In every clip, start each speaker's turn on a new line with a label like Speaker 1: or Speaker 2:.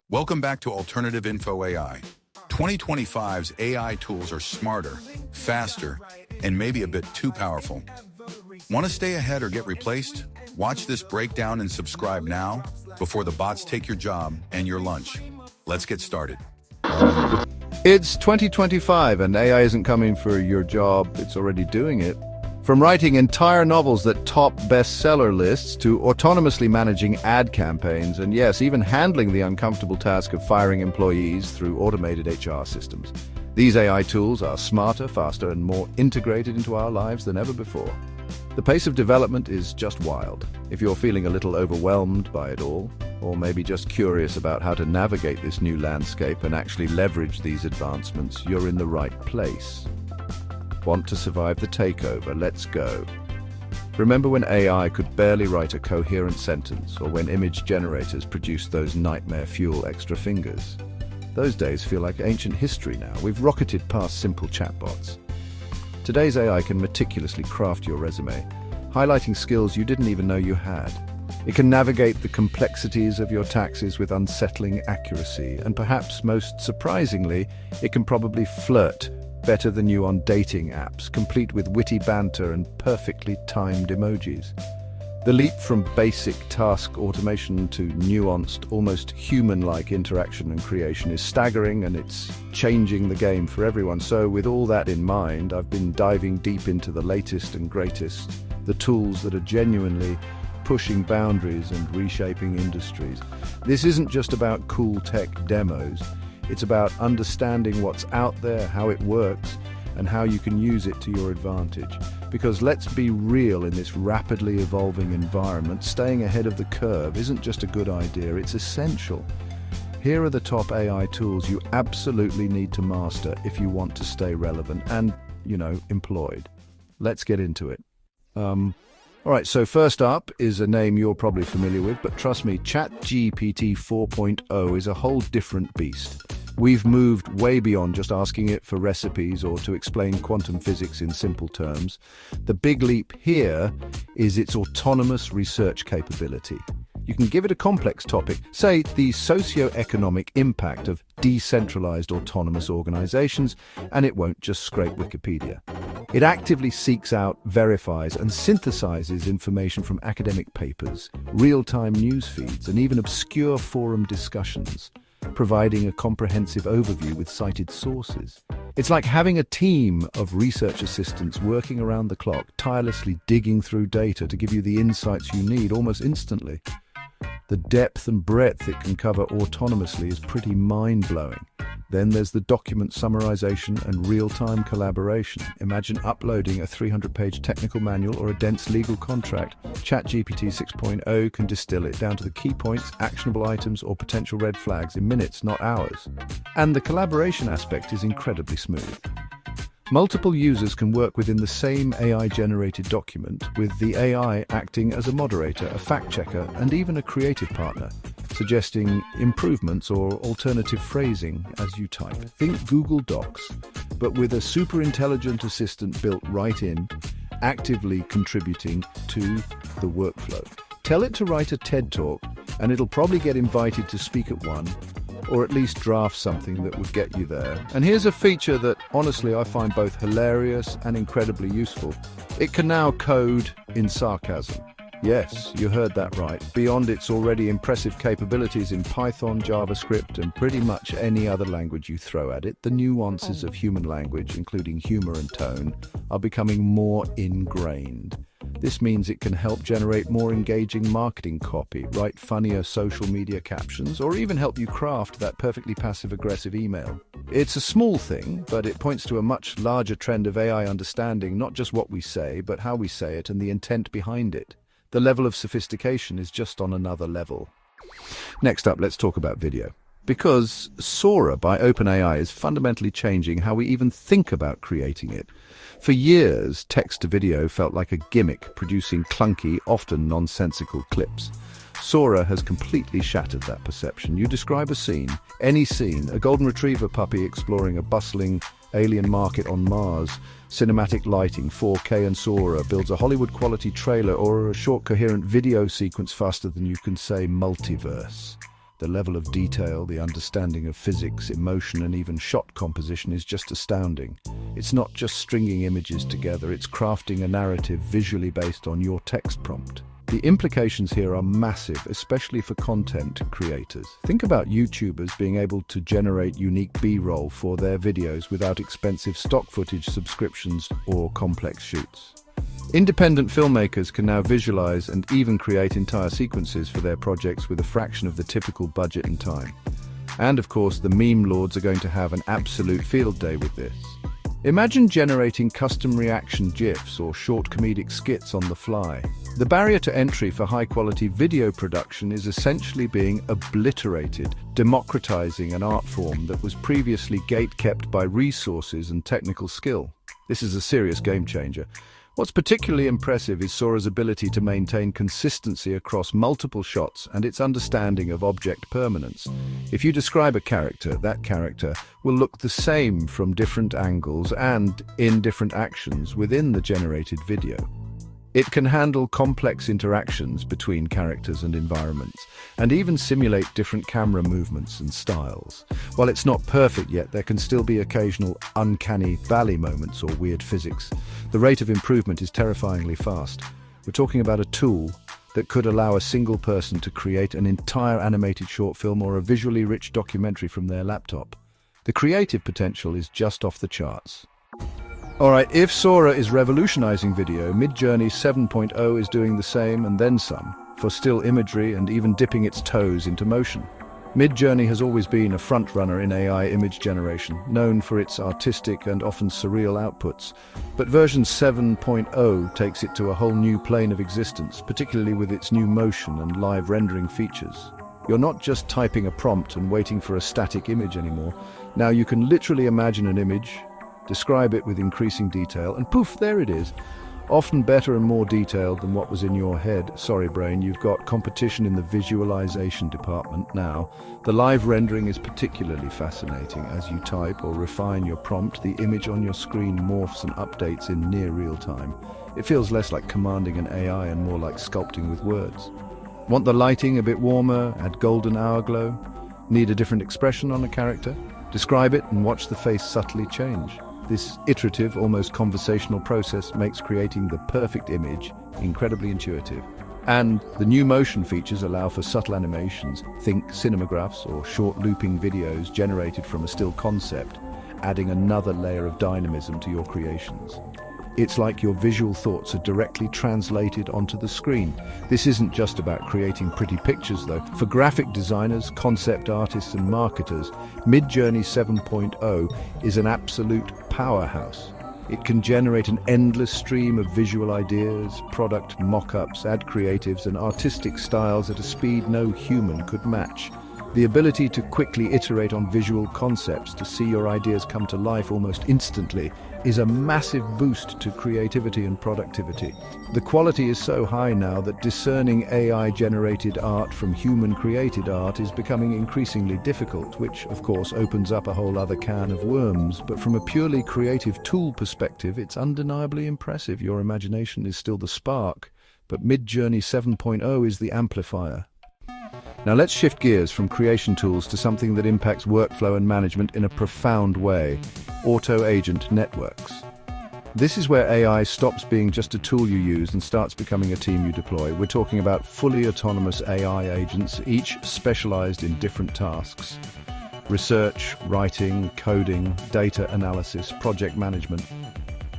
Speaker 1: Welcome back to Alternative Info AI. 2025's AI tools are smarter, faster, and maybe a bit too powerful. Want to stay ahead or get replaced? Watch this breakdown and subscribe now before the bots take your job and your lunch. Let's get started.
Speaker 2: It's 2025 and AI isn't coming for your job, it's already doing it. From writing entire novels that top bestseller lists to autonomously managing ad campaigns and yes, even handling the uncomfortable task of firing employees through automated HR systems. These AI tools are smarter, faster, and more integrated into our lives than ever before. The pace of development is just wild. If you're feeling a little overwhelmed by it all, or maybe just curious about how to navigate this new landscape and actually leverage these advancements, you're in the right place. Want to survive the takeover? Let's go. Remember when AI could barely write a coherent sentence, or when image generators produced those nightmare fuel extra fingers? Those days feel like ancient history now. We've rocketed past simple chatbots. Today's AI can meticulously craft your resume, highlighting skills you didn't even know you had. It can navigate the complexities of your taxes with unsettling accuracy, and perhaps most surprisingly, it can probably flirt better than you on dating apps, complete with witty banter and perfectly timed emojis. The leap from basic task automation to nuanced, almost human-like interaction and creation is staggering, and it's changing the game for everyone. So with all that in mind, I've been diving deep into the latest and greatest, the tools that are genuinely pushing boundaries and reshaping industries. This isn't just about cool tech demos. It's about understanding what's out there, how it works, and how you can use it to your advantage. Because let's be real, in this rapidly evolving environment, staying ahead of the curve isn't just a good idea, it's essential. Here are the top AI tools you absolutely need to master if you want to stay relevant and, employed. Let's get into it. All right, so first up is a name you're probably familiar with, but trust me, ChatGPT 4.0 is a whole different beast. We've moved way beyond just asking it for recipes or to explain quantum physics in simple terms. The big leap here is its autonomous research capability. You can give it a complex topic, say the socio-economic impact of decentralized autonomous organizations, and it won't just scrape Wikipedia. It actively seeks out, verifies, and synthesizes information from academic papers, real-time news feeds, and even obscure forum discussions, providing a comprehensive overview with cited sources. It's like having a team of research assistants working around the clock, tirelessly digging through data to give you the insights you need almost instantly. The depth and breadth it can cover autonomously is pretty mind-blowing. Then there's the document summarization and real-time collaboration. Imagine uploading a 300-page technical manual or a dense legal contract. ChatGPT 6.0 can distill it down to the key points, actionable items, or potential red flags in minutes, not hours. And the collaboration aspect is incredibly smooth. Multiple users can work within the same AI-generated document, with the AI acting as a moderator, a fact-checker, and even a creative partner, suggesting improvements or alternative phrasing as you type. Think Google Docs, but with a super intelligent assistant built right in, actively contributing to the workflow. Tell it to write a TED Talk, and it'll probably get invited to speak at one, or at least draft something that would get you there. And here's a feature that, honestly, I find both hilarious and incredibly useful. It can now code in sarcasm. Yes, you heard that right. Beyond its already impressive capabilities in Python, JavaScript, and pretty much any other language you throw at it, the nuances of human language, including humor and tone, are becoming more ingrained. This means it can help generate more engaging marketing copy, write funnier social media captions, or even help you craft that perfectly passive-aggressive email. It's a small thing, but it points to a much larger trend of AI understanding not just what we say, but how we say it and the intent behind it. The level of sophistication is just on another level. Next up, let's talk about video. Because Sora by OpenAI is fundamentally changing how we even think about creating it. For years, text-to-video felt like a gimmick, producing clunky, often nonsensical clips. Sora has completely shattered that perception. You describe a scene, any scene, a golden retriever puppy exploring a bustling alien market on Mars, cinematic lighting, 4K and Sora builds a Hollywood-quality trailer or a short coherent video sequence faster than you can say multiverse. The level of detail, the understanding of physics, emotion, and even shot composition is just astounding. It's not just stringing images together, it's crafting a narrative visually based on your text prompt. The implications here are massive, especially for content creators. Think about YouTubers being able to generate unique B-roll for their videos without expensive stock footage subscriptions or complex shoots. Independent filmmakers can now visualize and even create entire sequences for their projects with a fraction of the typical budget and time. And of course, the meme lords are going to have an absolute field day with this. Imagine generating custom reaction GIFs or short comedic skits on the fly. The barrier to entry for high-quality video production is essentially being obliterated, democratizing an art form that was previously gate-kept by resources and technical skill. This is a serious game changer. What's particularly impressive is Sora's ability to maintain consistency across multiple shots and its understanding of object permanence. If you describe a character, that character will look the same from different angles and in different actions within the generated video. It can handle complex interactions between characters and environments, and even simulate different camera movements and styles. While it's not perfect yet, there can still be occasional uncanny valley moments or weird physics. The rate of improvement is terrifyingly fast. We're talking about a tool that could allow a single person to create an entire animated short film or a visually rich documentary from their laptop. The creative potential is just off the charts. Alright, if Sora is revolutionizing video, Midjourney 7.0 is doing the same and then some, for still imagery and even dipping its toes into motion. Midjourney has always been a front-runner in AI image generation, known for its artistic and often surreal outputs. But version 7.0 takes it to a whole new plane of existence, particularly with its new motion and live rendering features. You're not just typing a prompt and waiting for a static image anymore. Now you can literally imagine an image, describe it with increasing detail, and poof, there it is. Often better and more detailed than what was in your head. Sorry, brain, you've got competition in the visualization department now. The live rendering is particularly fascinating. As you type or refine your prompt, the image on your screen morphs and updates in near real time. It feels less like commanding an AI and more like sculpting with words. Want the lighting a bit warmer, add golden hour glow? Need a different expression on a character? Describe it and watch the face subtly change. This iterative, almost conversational process makes creating the perfect image incredibly intuitive. And the new motion features allow for subtle animations. Think cinemagraphs or short looping videos generated from a still concept, adding another layer of dynamism to your creations. It's like your visual thoughts are directly translated onto the screen. This isn't just about creating pretty pictures though. For graphic designers, concept artists and marketers, Midjourney 7.0 is an absolute powerhouse. It can generate an endless stream of visual ideas, product mock-ups, ad creatives and artistic styles at a speed no human could match. The ability to quickly iterate on visual concepts to see your ideas come to life almost instantly is a massive boost to creativity and productivity. The quality is so high now that discerning AI-generated art from human-created art is becoming increasingly difficult, which, of course, opens up a whole other can of worms. But from a purely creative tool perspective, it's undeniably impressive. Your imagination is still the spark, but Midjourney 7.0 is the amplifier. Now let's shift gears from creation tools to something that impacts workflow and management in a profound way: auto-agent networks. This is where AI stops being just a tool you use and starts becoming a team you deploy. We're talking about fully autonomous AI agents, each specialized in different tasks: research, writing, coding, data analysis, project management,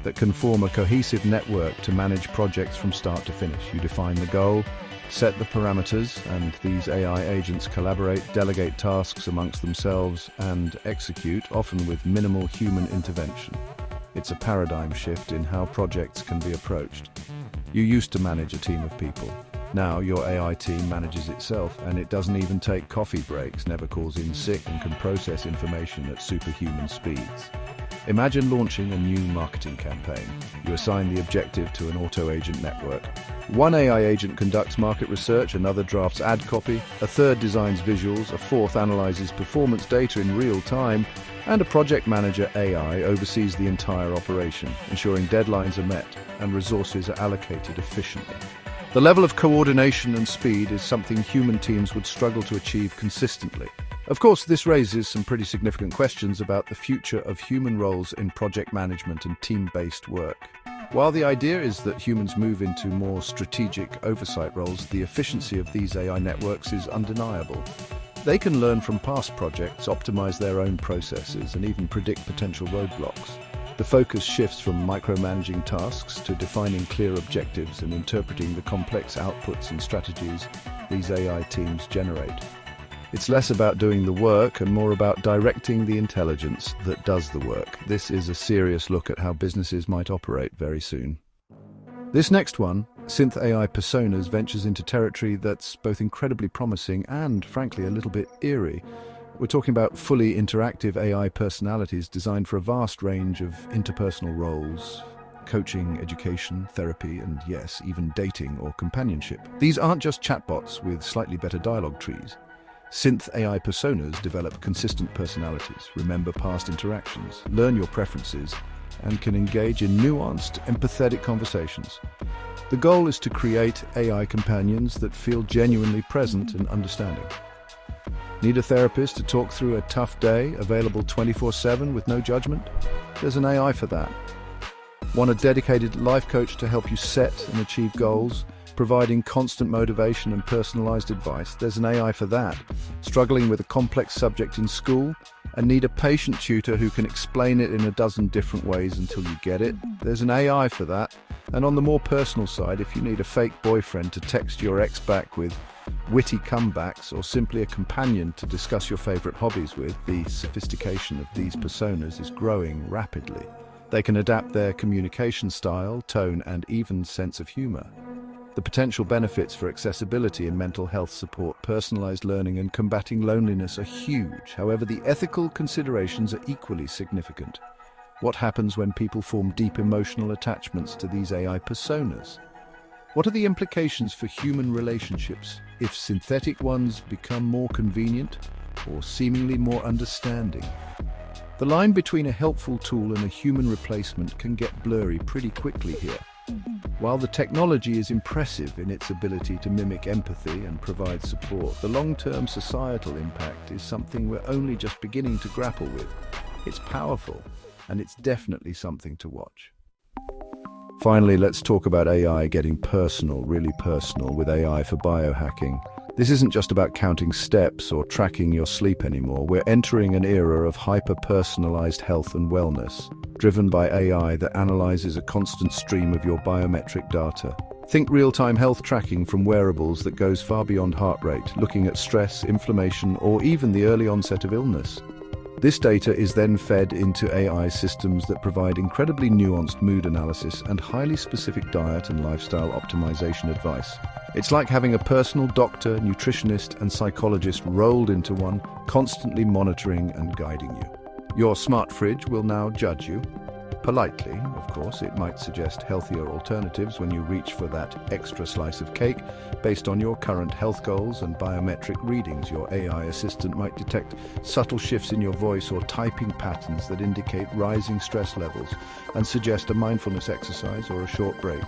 Speaker 2: that can form a cohesive network to manage projects from start to finish. You define the goal, set the parameters, and these AI agents collaborate, delegate tasks amongst themselves, and execute, often with minimal human intervention. It's a paradigm shift in how projects can be approached. You used to manage a team of people. Now your AI team manages itself, and it doesn't even take coffee breaks, never calls in sick, and can process information at superhuman speeds. Imagine launching a new marketing campaign. You assign the objective to an auto-agent network. One AI agent conducts market research, another drafts ad copy, a third designs visuals, a fourth analyzes performance data in real time, and a project manager AI oversees the entire operation, ensuring deadlines are met and resources are allocated efficiently. The level of coordination and speed is something human teams would struggle to achieve consistently. Of course, this raises some pretty significant questions about the future of human roles in project management and team-based work. While the idea is that humans move into more strategic oversight roles, the efficiency of these AI networks is undeniable. They can learn from past projects, optimize their own processes, and even predict potential roadblocks. The focus shifts from micromanaging tasks to defining clear objectives and interpreting the complex outputs and strategies these AI teams generate. It's less about doing the work and more about directing the intelligence that does the work. This is a serious look at how businesses might operate very soon. This next one, Synth AI Personas, ventures into territory that's both incredibly promising and, frankly, a little bit eerie. We're talking about fully interactive AI personalities designed for a vast range of interpersonal roles: coaching, education, therapy, and yes, even dating or companionship. These aren't just chatbots with slightly better dialogue trees. Synth AI personas develop consistent personalities, remember past interactions, learn your preferences, and can engage in nuanced, empathetic conversations. The goal is to create AI companions that feel genuinely present and understanding. Need a therapist to talk through a tough day, available 24/7 with no judgment? There's an AI for that. Want a dedicated life coach to help you set and achieve goals, providing constant motivation and personalized advice? There's an AI for that. Struggling with a complex subject in school and need a patient tutor who can explain it in a dozen different ways until you get it? There's an AI for that. And on the more personal side, if you need a fake boyfriend to text your ex back with witty comebacks, or simply a companion to discuss your favorite hobbies with, the sophistication of these personas is growing rapidly. They can adapt their communication style, tone, and even sense of humor. The potential benefits for accessibility in mental health support, personalized learning, and combating loneliness are huge. However, the ethical considerations are equally significant. What happens when people form deep emotional attachments to these AI personas? What are the implications for human relationships if synthetic ones become more convenient or seemingly more understanding? The line between a helpful tool and a human replacement can get blurry pretty quickly here. While the technology is impressive in its ability to mimic empathy and provide support, the long-term societal impact is something we're only just beginning to grapple with. It's powerful, and it's definitely something to watch. Finally, let's talk about AI getting personal, really personal, with AI for biohacking. This isn't just about counting steps or tracking your sleep anymore. We're entering an era of hyper-personalized health and wellness, driven by AI that analyzes a constant stream of your biometric data. Think real-time health tracking from wearables that goes far beyond heart rate, looking at stress, inflammation, or even the early onset of illness. This data is then fed into AI systems that provide incredibly nuanced mood analysis and highly specific diet and lifestyle optimization advice. It's like having a personal doctor, nutritionist, and psychologist rolled into one, constantly monitoring and guiding you. Your smart fridge will now judge you. Politely, of course. It might suggest healthier alternatives when you reach for that extra slice of cake. Based on your current health goals and biometric readings, your AI assistant might detect subtle shifts in your voice or typing patterns that indicate rising stress levels and suggest a mindfulness exercise or a short break.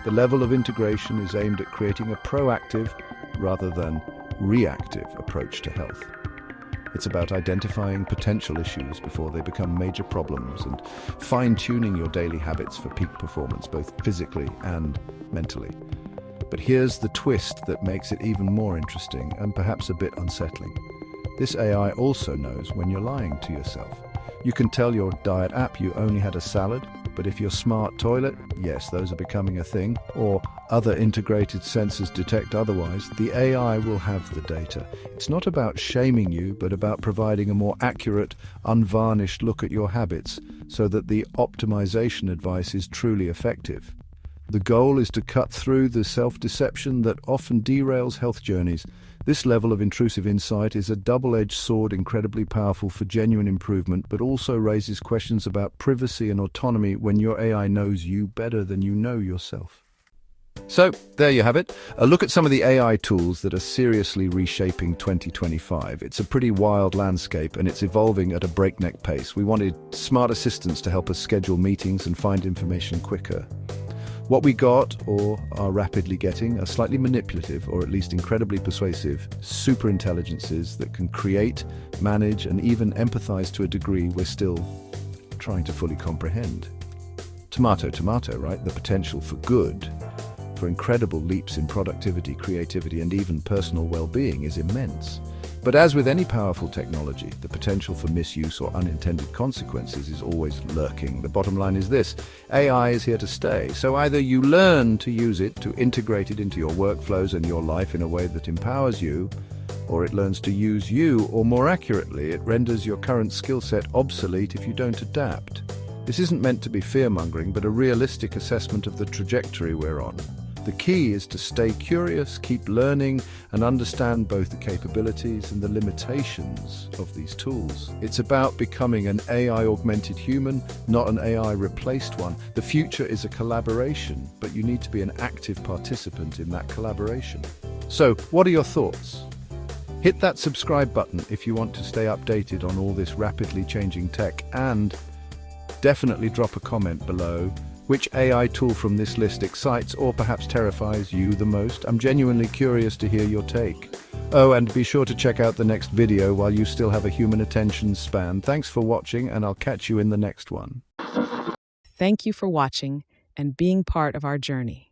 Speaker 2: The level of integration is aimed at creating a proactive rather than reactive approach to health. It's about identifying potential issues before they become major problems and fine-tuning your daily habits for peak performance, both physically and mentally. But here's the twist that makes it even more interesting and perhaps a bit unsettling. This AI also knows when you're lying to yourself. You can tell your diet app you only had a salad, but if your smart toilet, yes, those are becoming a thing, or other integrated sensors detect otherwise, the AI will have the data. It's not about shaming you, but about providing a more accurate, unvarnished look at your habits so that the optimization advice is truly effective. The goal is to cut through the self-deception that often derails health journeys. This level of intrusive insight is a double-edged sword, incredibly powerful for genuine improvement, but also raises questions about privacy and autonomy when your AI knows you better than you know yourself. So, there you have it. A look at some of the AI tools that are seriously reshaping 2025. It's a pretty wild landscape and it's evolving at a breakneck pace. We wanted smart assistants to help us schedule meetings and find information quicker. What we got, or are rapidly getting, are slightly manipulative, or at least incredibly persuasive, superintelligences that can create, manage, and even empathize to a degree we're still trying to fully comprehend. Tomato, tomato, right? The potential for good, for incredible leaps in productivity, creativity, and even personal well-being is immense. But as with any powerful technology, the potential for misuse or unintended consequences is always lurking. The bottom line is this: AI is here to stay. So either you learn to use it, to integrate it into your workflows and your life in a way that empowers you, or it learns to use you, or more accurately, it renders your current skill set obsolete if you don't adapt. This isn't meant to be fear-mongering, but a realistic assessment of the trajectory we're on. The key is to stay curious, keep learning, and understand both the capabilities and the limitations of these tools. It's about becoming an AI-augmented human, not an AI-replaced one. The future is a collaboration, but you need to be an active participant in that collaboration. So, what are your thoughts? Hit that subscribe button if you want to stay updated on all this rapidly changing tech, and definitely drop a comment below. Which AI tool from this list excites or perhaps terrifies you the most? I'm genuinely curious to hear your take. Oh, and be sure to check out the next video while you still have a human attention span. Thanks for watching, and I'll catch you in the next one.
Speaker 3: Thank you for watching and being part of our journey.